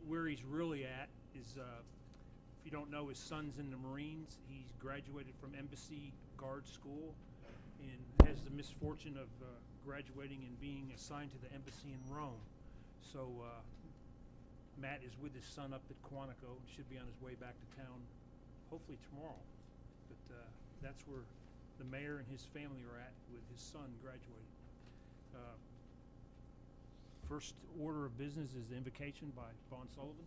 where he's really at is, if you don't know, his son's in the Marines. He's graduated from Embassy Guard School and has the misfortune of graduating and being assigned to the embassy in Rome. So Matt is with his son up at Quantico and should be on his way back to town hopefully tomorrow. But that's where the mayor and his family are at with his son graduating. First order of business is the invocation by Vaughn Sullivan.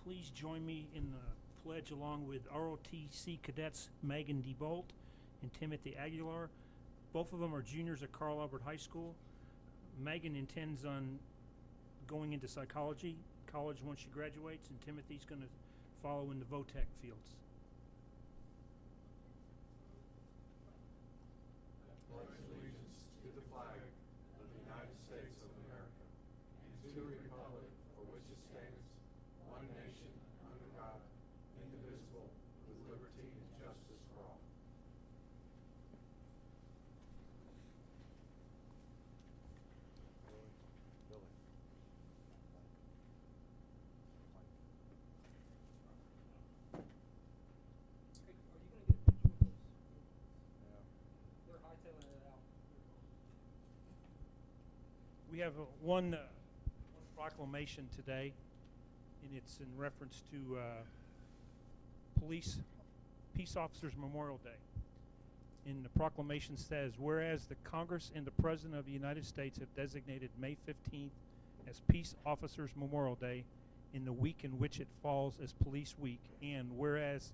Please join me in the pledge along with ROTC cadets Megan DeBolt and Timothy Aguilar. Both of them are juniors at Carl Albert High School. Megan intends on going into psychology college once she graduates, and Timothy's going to follow in the VOTEC fields. Pledge allegiance to the flag of the United States of America and to the republic for which it stands, one nation, under God, indivisible, with liberty and justice for all. We have one proclamation today, and it's in reference to Peace Officers Memorial Day. And the proclamation says, whereas the Congress and the President of the United States have designated May 15th as Peace Officers Memorial Day in the week in which it falls as Police Week, and whereas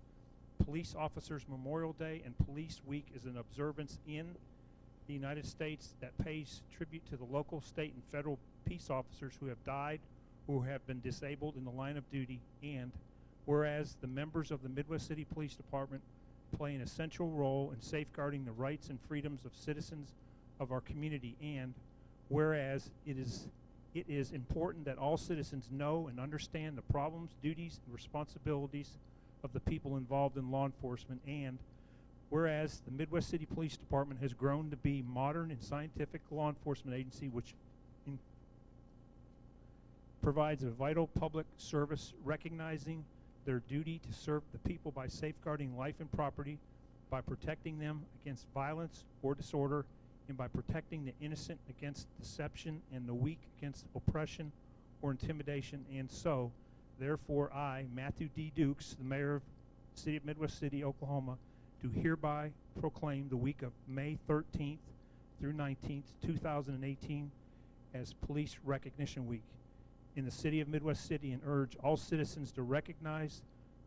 Police Officers Memorial Day and Police Week is an observance in the United States that pays tribute to the local, state, and federal peace officers who have died or have been disabled in the line of duty, and whereas the members of the Midwest City Police Department play an essential role in safeguarding the rights and freedoms of citizens of our community, and whereas it is important that all citizens know and understand the problems, duties, and responsibilities of the people involved in law enforcement, and whereas the Midwest City Police Department has grown to be modern and scientific law enforcement agency which provides a vital public service, recognizing their duty to serve the people by safeguarding life and property, by protecting them against violence or disorder, and by protecting the innocent against deception and the weak against oppression or intimidation. And so, therefore, I, Matthew D. Dukes, the mayor of the city of Midwest City, Oklahoma, do hereby proclaim the week of May 13th through 19th, 2018 as Police Recognition Week in the city of Midwest City, and urge all citizens to recognize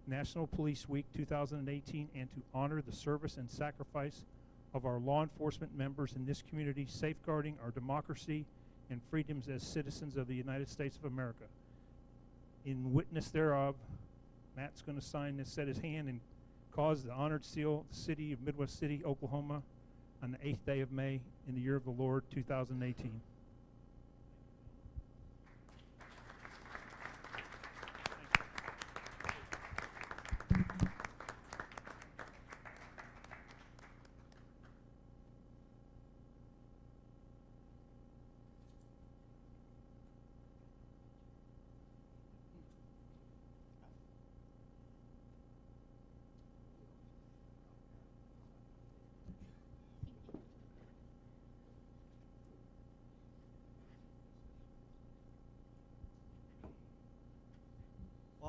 National Police Week 2018 and to honor the service and sacrifice of our law enforcement members in this community, safeguarding our democracy and freedoms as citizens of the United States of America. In witness thereof, Matt's going to sign this, set his hand, and cause the honored seal of the city of Midwest City, Oklahoma, on the 8th day of May in the year of the Lord 2018.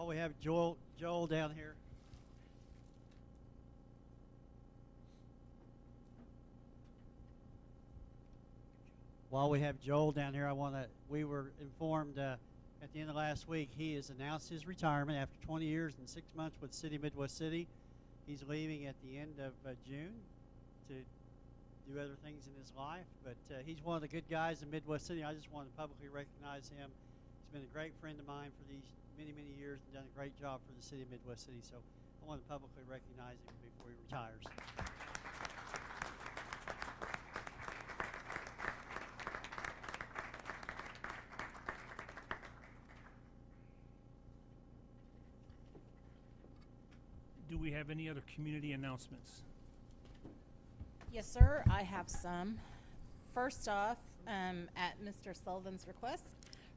While we have Joel down here. While we have Joel down here, we were informed at the end of last week, he has announced his retirement after 20 years and 6 months with City of Midwest City. He's leaving at the end of June to do other things in his life, but he's one of the good guys in Midwest City. I just want to publicly recognize him. He's been a great friend of mine for these many, many years and done a great job for the City of Midwest City, so I want to publicly recognize him before he retires. Do we have any other community announcements? Yes, sir. I have some. First off, at Mr. Sullivan's request,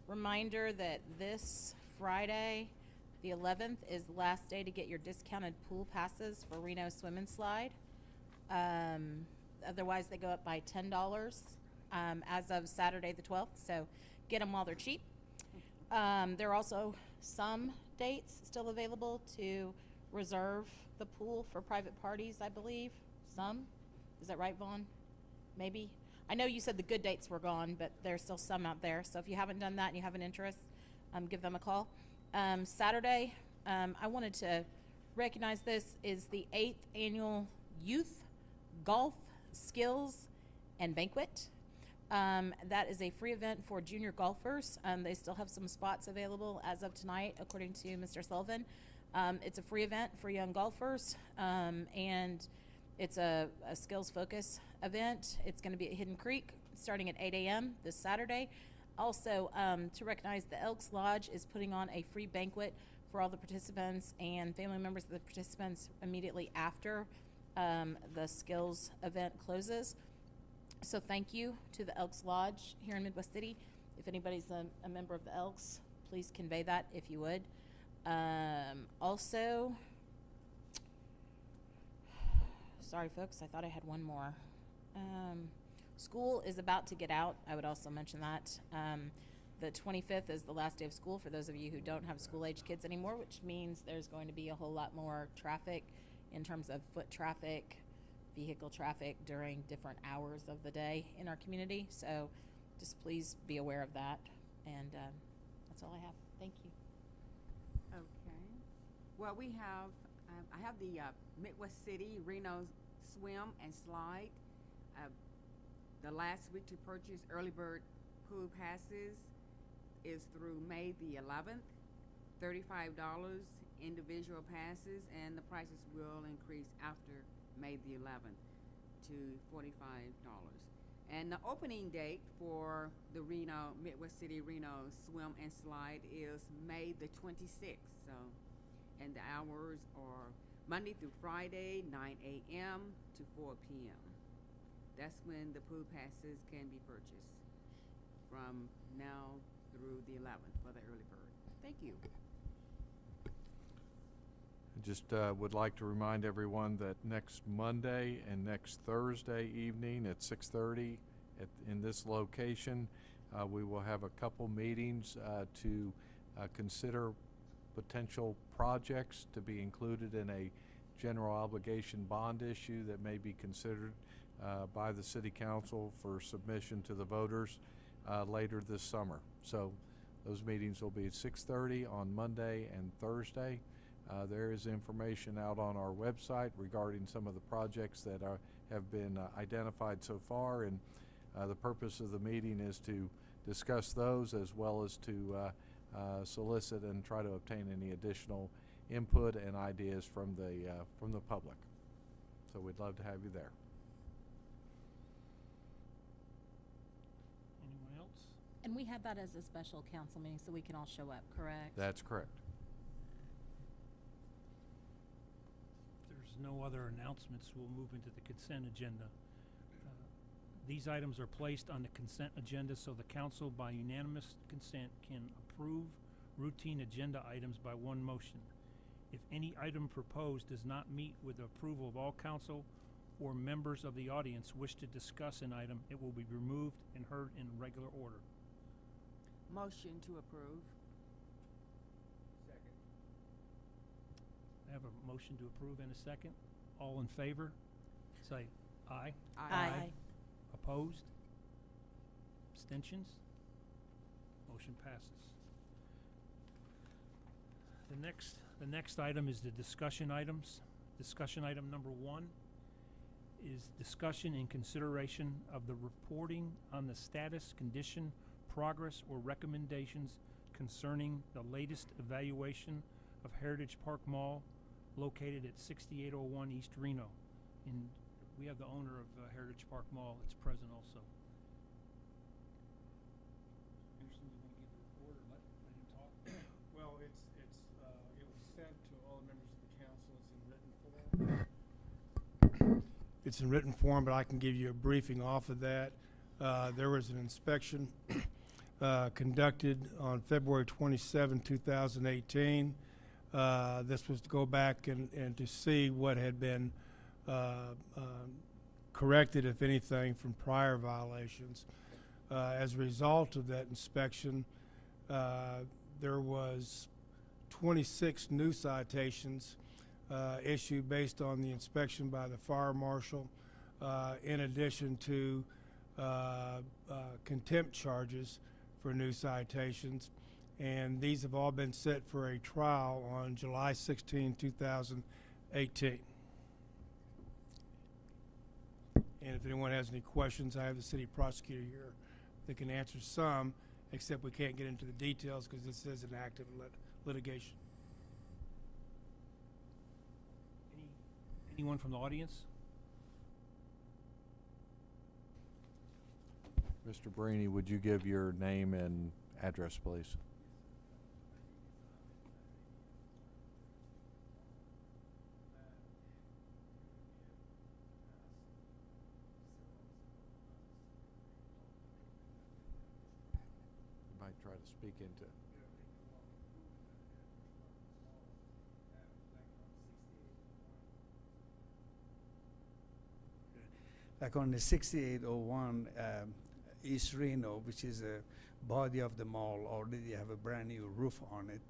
reminder that this Friday, the 11th, is the last day to get your discounted pool passes for Reno Swim and Slide. Otherwise, they go up by $10 as of Saturday the 12th, so get them while they're cheap. There are also some dates still available to reserve the pool for private parties, I believe. Some. Is that right, Vaughn? Maybe. I know you said the good dates were gone, but there's still some out there. So if you haven't done that and you have an interest, give them a call. Saturday, I wanted to recognize this is the 8th annual Youth Golf Skills and Banquet. That is a free event for junior golfers. They still have some spots available as of tonight, according to Mr. Sullivan. It's a free event for young golfers, and it's a skills focus event. It's going to be at Hidden Creek starting at 8 a.m. this Saturday. Also, to recognize the Elks Lodge is putting on a free banquet for all the participants and family members of the participants immediately after the skills event closes. So thank you to the Elks Lodge here in Midwest City. If anybody's a member of the Elks, please convey that if you would. Also, sorry folks, I thought I had one more. School is about to get out. I would also mention that. The 25th is the last day of school for those of you who don't have school-age kids anymore, which means there's going to be a whole lot more traffic in terms of foot traffic, vehicle traffic during different hours of the day in our community. So just please be aware of that. And that's all I have. Thank you. Okay. Well, we have, I have the Midwest City Reno Swim and Slide. The last week to purchase early bird pool passes is through May the 11th. $35 individual passes, and the prices will increase after May the 11th to $45. And the opening date for the Midwest City Reno Swim and Slide is May the 26th. So, and the hours are Monday through Friday, 9 a.m. to 4 p.m. That's when the pool passes can be purchased from now through the 11th for the early bird. Thank you. Just would like to remind everyone that next Monday and next Thursday evening at 6:30 in this location, we will have a couple meetings to consider potential projects to be included in a general obligation bond issue that may be considered by the City Council for submission to the voters later this summer. So those meetings will be at 6:30 on Monday and Thursday. There is information out on our website regarding some of the projects that have been identified so far, and the purpose of the meeting is to discuss those as well as to solicit and try to obtain any additional input and ideas from the public. So we'd love to have you there. Anyone else? And we have that as a special council meeting so we can all show up, correct? That's correct. There's no other announcements. We'll move into the consent agenda. These items are placed on the consent agenda so the council by unanimous consent can approve routine agenda items by one motion. If any item proposed does not meet with the approval of all council or members of the audience wish to discuss an item, it will be removed and heard in regular order. Motion to approve. have a motion to approve and a second. All in favor, say aye. Aye. Opposed? Abstentions? Motion passes. The next item is the discussion items. Discussion item number 1 is discussion and consideration of the reporting on the status, condition, progress, or recommendations concerning the latest evaluation of Heritage Park Mall located at 6801 East Reno. And we have the owner of Heritage Park Mall that's present also. Anderson, you want to give a report or let him talk? Well, it was sent to all the members of the council. It's in written form. It's in written form, but I can give you a briefing off of that. There was an inspection conducted on February 27, 2018. This was to go back and to see what had been corrected, if anything, from prior violations. As a result of that inspection, there was 26 new citations issued based on the inspection by the fire marshal, in addition to contempt charges for new citations. And these have all been set for a trial on July 16, 2018. And if anyone has any questions, I have the city prosecutor here that can answer some, except we can't get into the details because this is an active litigation. Anyone from the audience? Mr. Brini, would you give your name and address, please? You might try to speak into it. Like on the 6801 East Reno, which is a body of the mall, already have a brand new roof on it,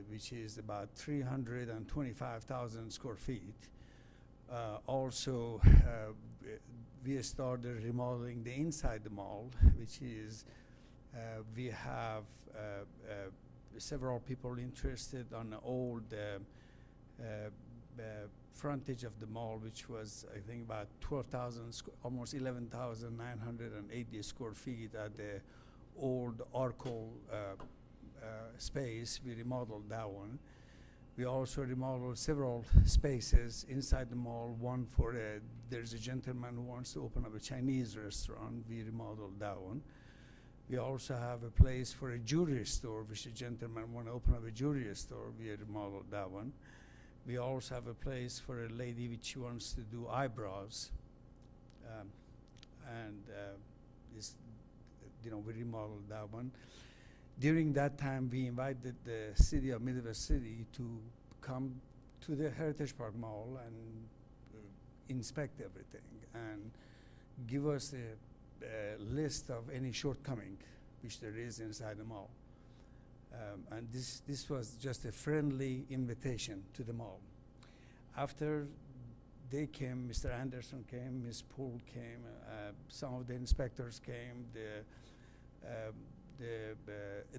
which is about 325,000 square feet. Also, we started remodeling the inside the mall, which is we have several people interested on the old frontage of the mall, which was, I think, about 12,000, almost 11,980 square feet at the old Arco space. We remodeled that one. We also remodeled several spaces inside the mall. One for there's a gentleman who wants to open up a Chinese restaurant. We remodeled that one. We also have a place for a jewelry store, which a gentleman want to open up a jewelry store. We remodeled that one. We also have a place for a lady which wants to do eyebrows, we remodeled that one. During that time, we invited the city of Midwest City to come to the Heritage Park Mall and inspect everything and give us a list of any shortcoming which there is inside the mall. And this was just a friendly invitation to the mall. After they came, Mr. Anderson came, Ms. Poole came, some of the inspectors came, the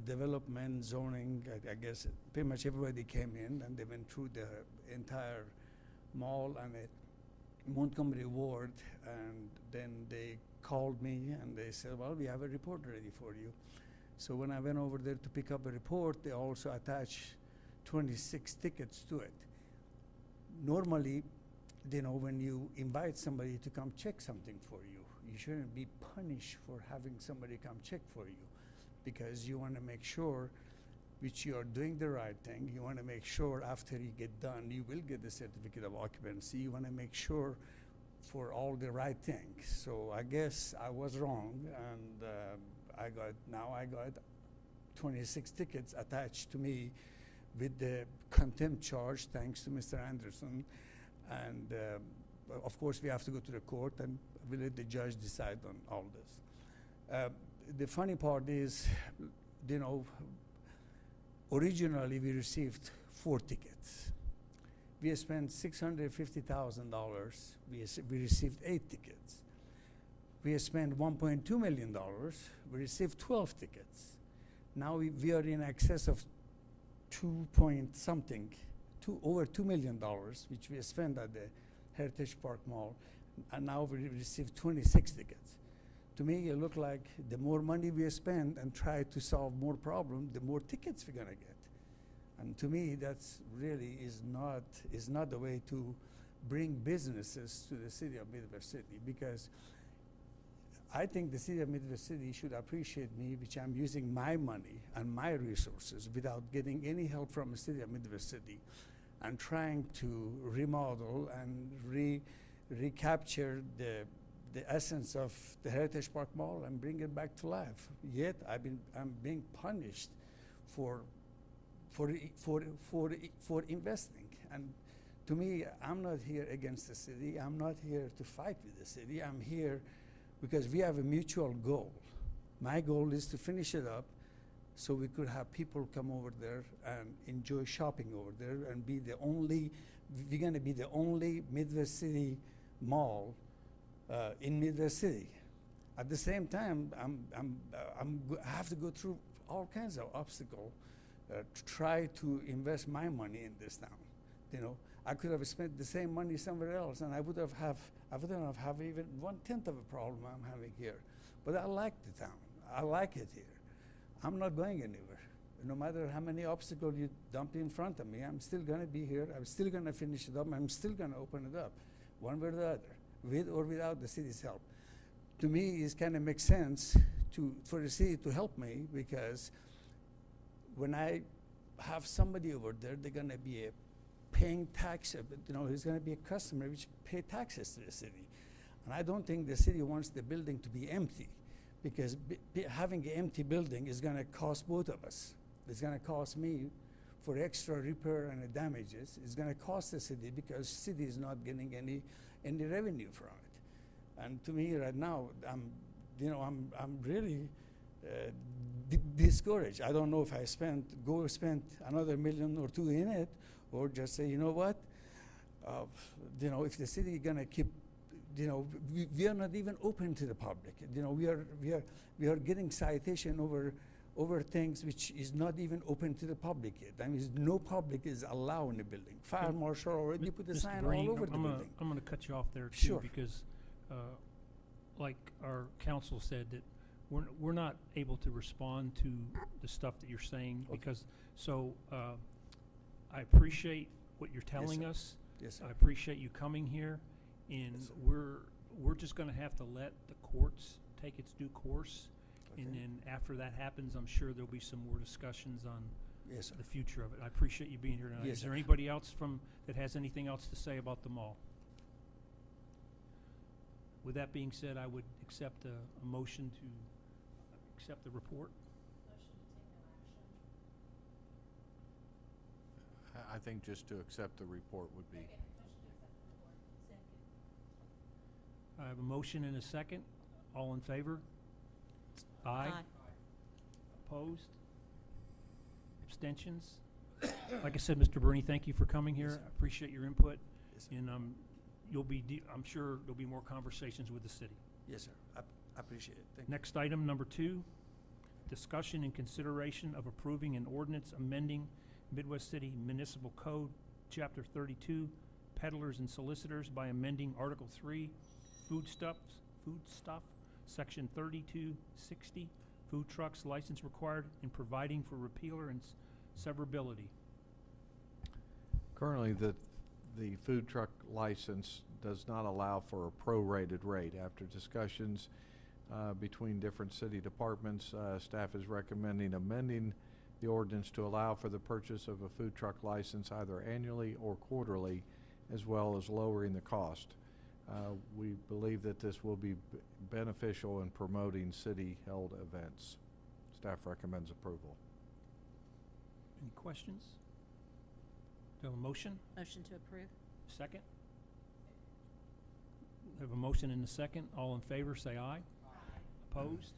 development, zoning, I guess pretty much everybody came in, and they went through the entire mall and Montgomery Ward, and then they called me and they said, well, we have a report ready for you. So when I went over there to pick up a report, they also attached 26 tickets to it. Normally, when you invite somebody to come check something for you, you shouldn't be punished for having somebody come check for you, because you want to make sure which you are doing the right thing. You want to make sure after you get done, you will get the certificate of occupancy. You want to make sure for all the right things. So I guess I was wrong, and I got 26 tickets attached to me with the contempt charge, thanks to Mr. Anderson. And of course, we have to go to the court, and we'll let the judge decide on all this. The funny part is, originally we received 4 tickets. we spent $650,000. We received 8 tickets. We spent $1.2 million. We received 12 tickets. Now we are in excess of over $2 million, which we spent at the Heritage Park Mall, and now we received 26 tickets. To me, it looked like the more money we spend and try to solve more problems, the more tickets we're gonna get. And to me, that's really is not the way to bring businesses to the city of Midwest City, because I think the city of Midwest City should appreciate me, which I'm using my money and my resources without getting any help from the city of Midwest City, and trying to remodel and recapture the essence of the Heritage Park Mall and bring it back to life. Yet I'm being punished for investing. And to me, I'm not here against the city. I'm not here to fight with the city. I'm here because we have a mutual goal. My goal is to finish it up so we could have people come over there and enjoy shopping over there and we're gonna be the only Midwest City mall in Midwest City. At the same time, I have to go through all kinds of obstacles to try to invest my money in this town. You know, I could have spent the same money somewhere else, and I wouldn't have even 1/10 of a problem I'm having here. But I like the town. I like it here. I'm not going anywhere. No matter how many obstacles you dump in front of me, I'm still gonna be here. I'm still gonna finish it up. I'm still gonna open it up, one way or the other, with or without the city's help. To me, it kind of makes sense for the city to help me, because when I have somebody over there, they're gonna be paying tax. He's gonna be a customer which pay taxes to the city, and I don't think the city wants the building to be empty, because having an empty building is gonna cost both of us. It's gonna cost me for extra repair and the damages. It's gonna cost the city because city is not getting any revenue from it. And to me right now, I'm really discouraged. I don't know if I spend another $1 million or $2 million in it, or just say, you know what, if the city is gonna keep, we are not even open to the public. We are getting citation over things which is not even open to the public yet. I mean, no public is allowed in the building. Fire marshal already put a Mr. sign Green, all over the building. I'm going to cut you off there too, Sure. because like our counsel said, that we're not able to respond to the stuff that you're saying, Okay. because I appreciate what you're telling sir. us. Yes, sir. I appreciate you coming here, and Yes, sir. we're just going to have to let the courts take its due course. And Okay. then after that happens, I'm sure there'll be some more discussions on Yes, sir. the future of it. I appreciate you being here tonight. Yes, Is there sir. anybody else that has anything else to say about the mall? With that being said, I would accept a motion to accept the report. I think just to accept the report would be. I have a motion and a second. All in favor? Aye. Opposed? Abstentions? Like I said, Mr. Bernie, thank you for coming here. Yes, sir. I appreciate your input. Yes, sir. And I'm sure there'll be more conversations with the city. Yes, sir. I appreciate it. Thank you. Next item, number 2, discussion and consideration of approving an ordinance amending Midwest City Municipal Code, Chapter 32, peddlers and solicitors, by amending Article 3, foodstuff, Section 3260, food trucks license required, and providing for repealer and severability. Currently, the food truck license does not allow for a prorated rate. After discussions between different city departments, staff is recommending amending the ordinance to allow for the purchase of a food truck license either annually or quarterly, as well as lowering the cost. We believe that this will be beneficial in promoting city-held events. Staff recommends approval. Any questions? Do you have a motion? Motion to approve. Second? We have a motion and a second. All in favor, say aye. Opposed?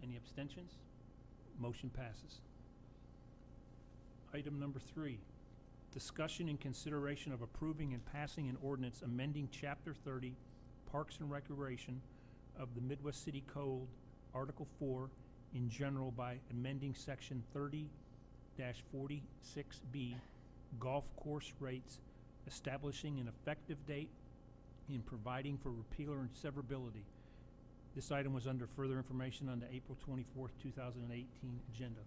Any abstentions? Motion passes. Item number 3, discussion and consideration of approving and passing an ordinance amending Chapter 30, Parks and Recreation of the Midwest City Code, Article 4, in general by amending Section 30-46B, golf course rates, establishing an effective date, and providing for repealer and severability. This item was under further information on the April 24th, 2018 agenda.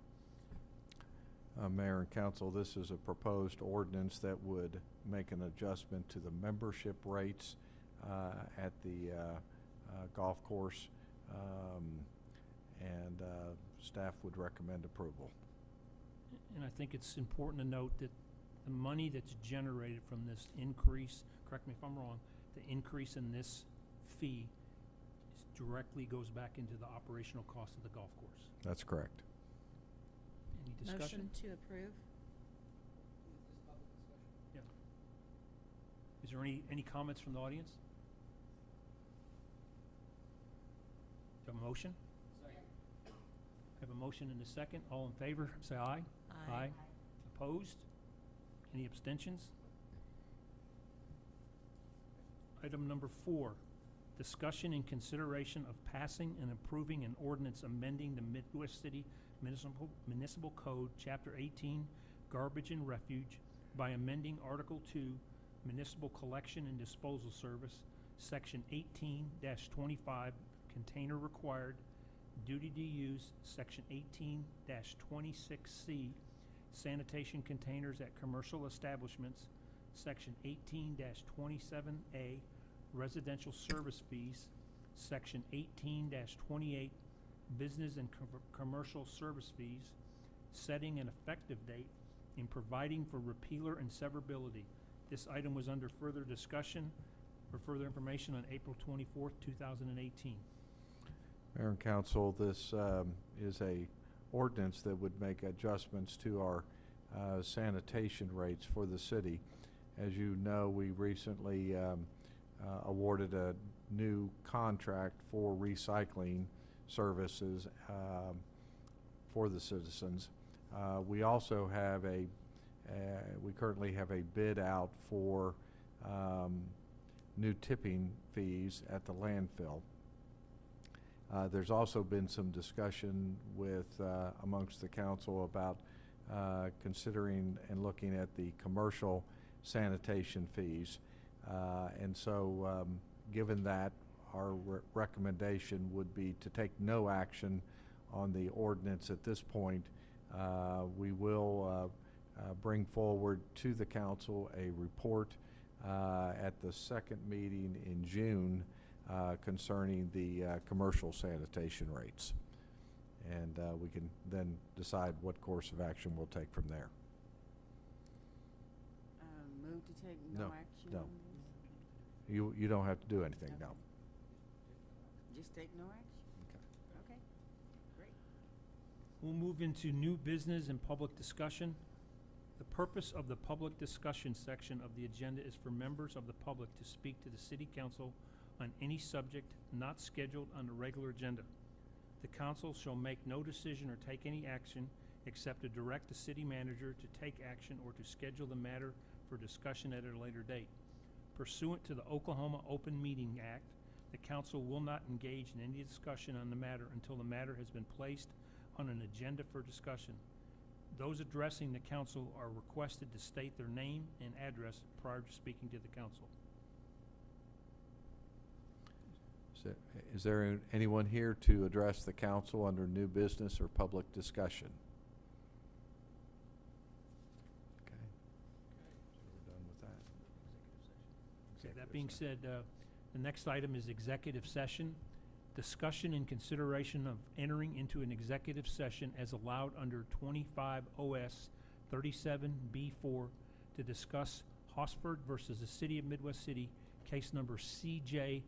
Mayor and Council, this is a proposed ordinance that would make an adjustment to the membership rates at the golf course, and staff would recommend approval. And I think it's important to note that the money that's generated from this increase, correct me if I'm wrong, the increase in this fee directly goes back into the operational cost of the golf course. That's correct. Any discussion? Motion to approve. Yeah. Is there any comments from the audience? Do you have a motion? Second. Have a motion and a second. All in favor, say aye. Aye. Opposed? Any abstentions? Item number 4, discussion and consideration of passing and approving an ordinance amending the Midwest City Municipal Code, Chapter 18, Garbage and Refuge, by amending Article 2, Municipal Collection and Disposal Service, Section 18-25, Container Required, Duty to Use, Section 18-26C, Sanitation Containers at Commercial Establishments, Section 18-27A, Residential Service Fees, Section 18-28, Business and Commercial Service Fees, setting an effective date, and providing for repealer and severability. This item was under further discussion for further information on April 24th, 2018. Mayor and Council, this is a ordinance that would make adjustments to our sanitation rates for the city. As you know, we recently awarded a new contract for recycling services for the citizens. We also have we currently have a bid out for new tipping fees at the landfill. There's also been some discussion with amongst the council about considering and looking at the commercial sanitation fees. And so given that, our recommendation would be to take no action on the ordinance at this point. We will bring forward to the council a report at the second meeting in June concerning the commercial sanitation rates. And we can then decide what course of action we'll take from there. Move to take No, no action no. on this? You don't have to do anything Okay. now. Just take no action? Okay, great. We'll move into new business and public discussion. The purpose of the public discussion section of the agenda is for members of the public to speak to the city council on any subject not scheduled on the regular agenda. The council shall make no decision or take any action except to direct the city manager to take action or to schedule the matter for discussion at a later date. Pursuant to the Oklahoma Open Meeting Act, the council will not engage in any discussion on the matter until the matter has been placed on an agenda for discussion. Those addressing the council are requested to state their name and address prior to speaking to the council. Is there anyone here to address the council under new business or public discussion? Okay. So we're done with that. Okay, that being said, the next item is executive session. Discussion and consideration of entering into an executive session as allowed under 25 OS 37B4 to discuss Hosford versus the City of Midwest City, case number CJ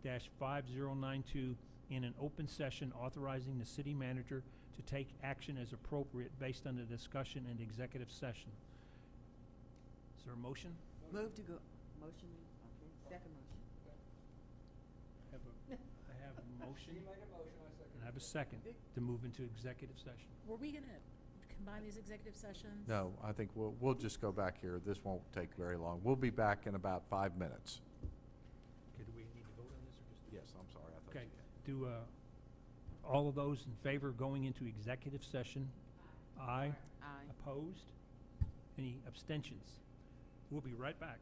2016-5092, in an open session authorizing the city manager to take action as appropriate based on the discussion and executive session. Is there a motion? Move to go, motion, okay, second motion. I have a motion. And I have a second to move into executive session. Were we gonna combine these executive sessions? No, I think we'll just go back here. This won't take very long. We'll be back in about 5 minutes. Okay, do we need to vote on this or just? Yes, I'm sorry. I thought Okay, you had. do, all of those in favor of going into executive session? Aye. Aye. Opposed? Any abstentions? We'll be right back.